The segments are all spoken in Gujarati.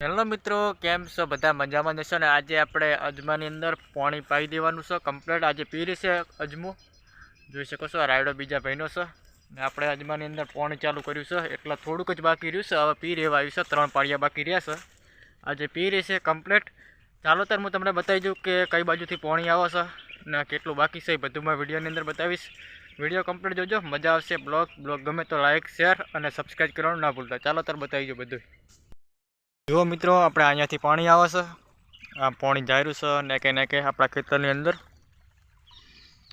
હેલો મિત્રો, કેમ છો? બધા મજામાં જશો ને? આજે આપણે અજમાની અંદર પાણી પાઈ દેવાનું છે કમ્પ્લીટ. આજે પીરી છે અજમો, જોઈ શકો છો. રાયડો બીજા ભાઈનો છે ને આપણે અજમાની અંદર પાણી ચાલુ કર્યું છે એટલે થોડુંક જ બાકી રહ્યું છે. હવે પી રહેવા આવ્યું છે, 3 પાળિયા બાકી રહ્યા છે. આજે પીરી છે કમ્પ્લીટ. ચાલો ત્યારે હું તમને બતાવી દઉં કે કઈ બાજુથી પાણી આવે છે ને કેટલું બાકી છે, એ બધું મેં વિડીયોની અંદર બતાવીશ. વિડીયો કમ્પ્લીટ જોજો, મજા આવશે. બ્લોગ ગમે તો લાઇક, શેર અને સબસ્ક્રાઈબ કરવાનું ના ભૂલતા. ચાલો ત્યારે બતાવી દો બધું. જુઓ મિત્રો, આપણે અહીંયાથી પાણી આવે છે. આ પાણી જાયરું છે ને કે આપણા ખેતરની અંદર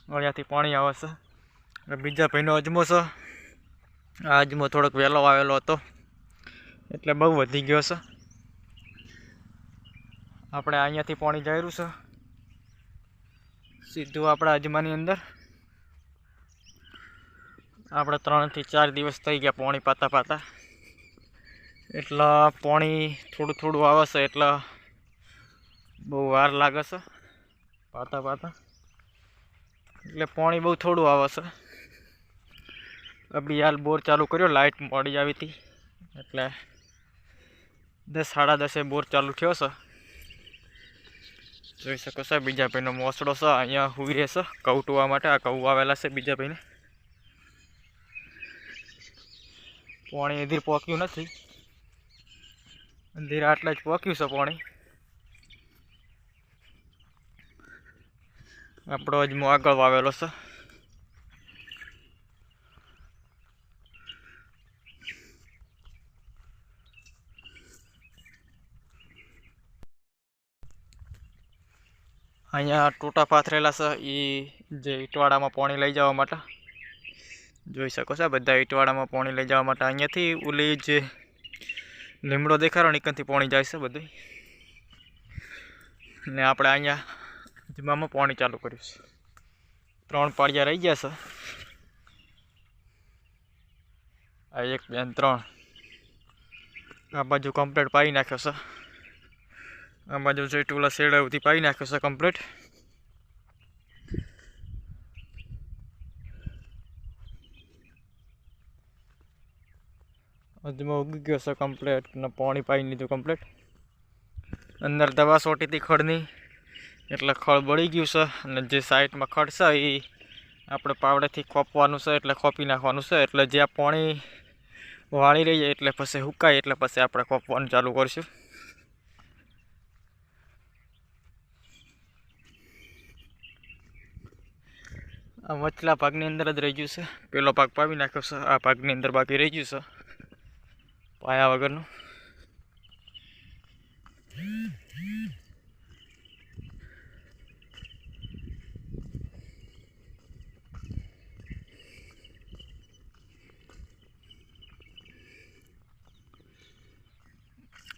અહીંયાથી પાણી આવે છે. બીજા ભાઈનો અજમો છે. આ અજમો થોડોક વહેલો આવેલો હતો એટલે બહુ વધી ગયો છે. આપણે અહીંયાથી પાણી જાયરું છે સીધું આપણા અજમાની અંદર. આપણે 3 થી 4 દિવસ થઈ ગયા પાણી પાતા એટલે પાણી થોડું આવે છે એટલે બહુ વાર લાગે છે પાતા એટલે પાણી બહુ થોડું આવે છે. અબી હાલ બોર ચાલુ કર્યો, લાઇટ મોડી આવી હતી એટલે 10 સાડા 10 બોર ચાલુ થયો છે. જોઈ શકો છો બીજા ભાઈનો મોસડો છે, અહીંયા હુઈ રહેશે ઘઉં ટોવા માટે. આ ઘઉં આવેલા છે બીજા ભાઈને. પાણી અધીર પોક્યું નથી, અંધેર આટલા જ પોક્યું છે પાણી. આપણો અજમો આગળ વાવેલો છે. અહીંયા ટોટા પાથરેલા છે, એ જે ઈટવાડામાં પાણી લઈ જવા માટે. જોઈ શકો છો બધા ઈટવાડામાં પાણી લઈ જવા માટે. અહીંયાથી ઓલી જે લીમડો દેખાડો નીકળથી પાણી જાય છે બધું. ને આપણે અહીંયા અજમામાં પાણી ચાલુ કર્યું છે. 3 પાળિયા રહી ગયા છે. આ 1 2 3 આ બાજુ કમ્પ્લીટ પાઈ નાખ્યો છે. આ બાજુ જે ટોલા શેડા સુધી પાઈ નાખ્યો છે કમ્પ્લીટ. અજમો ઉગી ગયો છે કમ્પ્લીટ ને પાણી પાઈ લીધું કમ્પ્લીટ. અંદર દવા છોટી હતી ખડની એટલે ખડ બળી ગયું છે. અને જે સાઈડમાં ખડ છે એ આપણે પાવડેથી ખોપવાનું છે એટલે ખોપી નાખવાનું છે. એટલે જે આ પાણી વાળી રહીએ એટલે પછી સુકાય એટલે પછી આપણે ખોપવાનું ચાલુ કરીશું. આ વચલા ભાગની અંદર જ રહી ગયું છે. પેલો ભાગ પાવી નાખ્યો છે, આ ભાગની અંદર બાકી રહી ગયું છે પાયા વગરનું.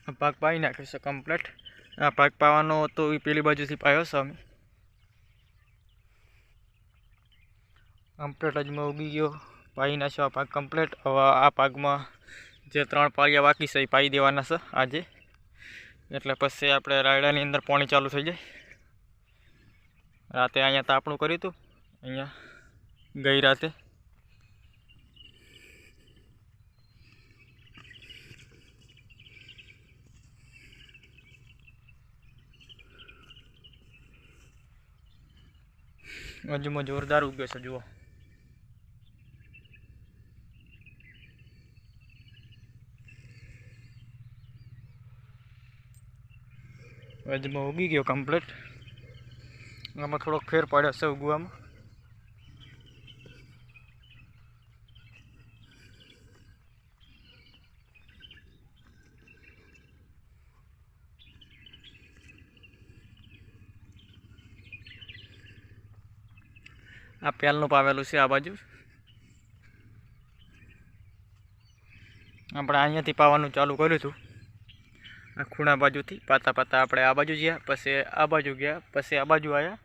આ ભાગ પાવી નાખ્યો છે કમ્પ્લીટ. આ ભાગ પાવાનો હતો એ પેલી બાજુથી પાયો છે અમે. કમ્પ્લીટ અજમો ઉગી ગયો, પાઈ નાખ્યો આ ભાગ કમ્પ્લીટ. હવે આ ભાગમાં જે 3 પાળિયા બાકી છે એ પાઈ દેવાના છે આજે. એટલે પછી આપણે રાયડાની અંદર પાણી ચાલુ થઈ જાય. રાતે અહીંયા તાપણું કર્યું હતું, અહીંયા ગઈ રાતે. અજમો જોરદાર ઉગ્યો છે જુઓ. અજમો ઉગી ગયો કમ્પ્લીટ. આમાં થોડોક ફેર પડ્યો છે ઉગવામાં. આ પહેલનું પાવેલું છે આ બાજુ. આપણે અહીંયાથી પાવાનું ચાલુ કર્યું હતું આ ખૂણા બાજુથી. પાતા આપણે આ બાજુ ગયા, પછી આ બાજુ ગયા, પછી આ બાજુ આવ્યા.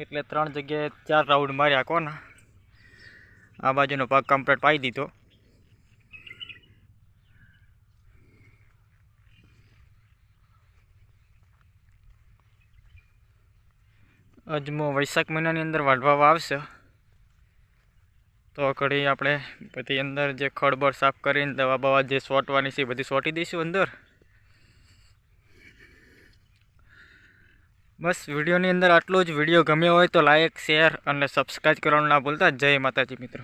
એટલે 3 જગ્યાએ 4 રાઉન્ડ માર્યા કોના. આ બાજુનો ભાગ કમ્પ્લીટ પાઈ દીધો. અજમો વૈશાખ મહિનાની અંદર વાઢવા આવશે તો ઘડી આપણે બધી અંદર જે ખડબડ સાફ કરીને દવા બવા જે સોટવાની છે બધી સોટી દઈશું અંદર. બસ વિડીયોની અંદર આટલું જ. વિડીયો ગમ્યો હોય તો લાઇક, શેર અને સબસ્ક્રાઈબ કરવાનું ના ભૂલતા. જય માતાજી મિત્રો.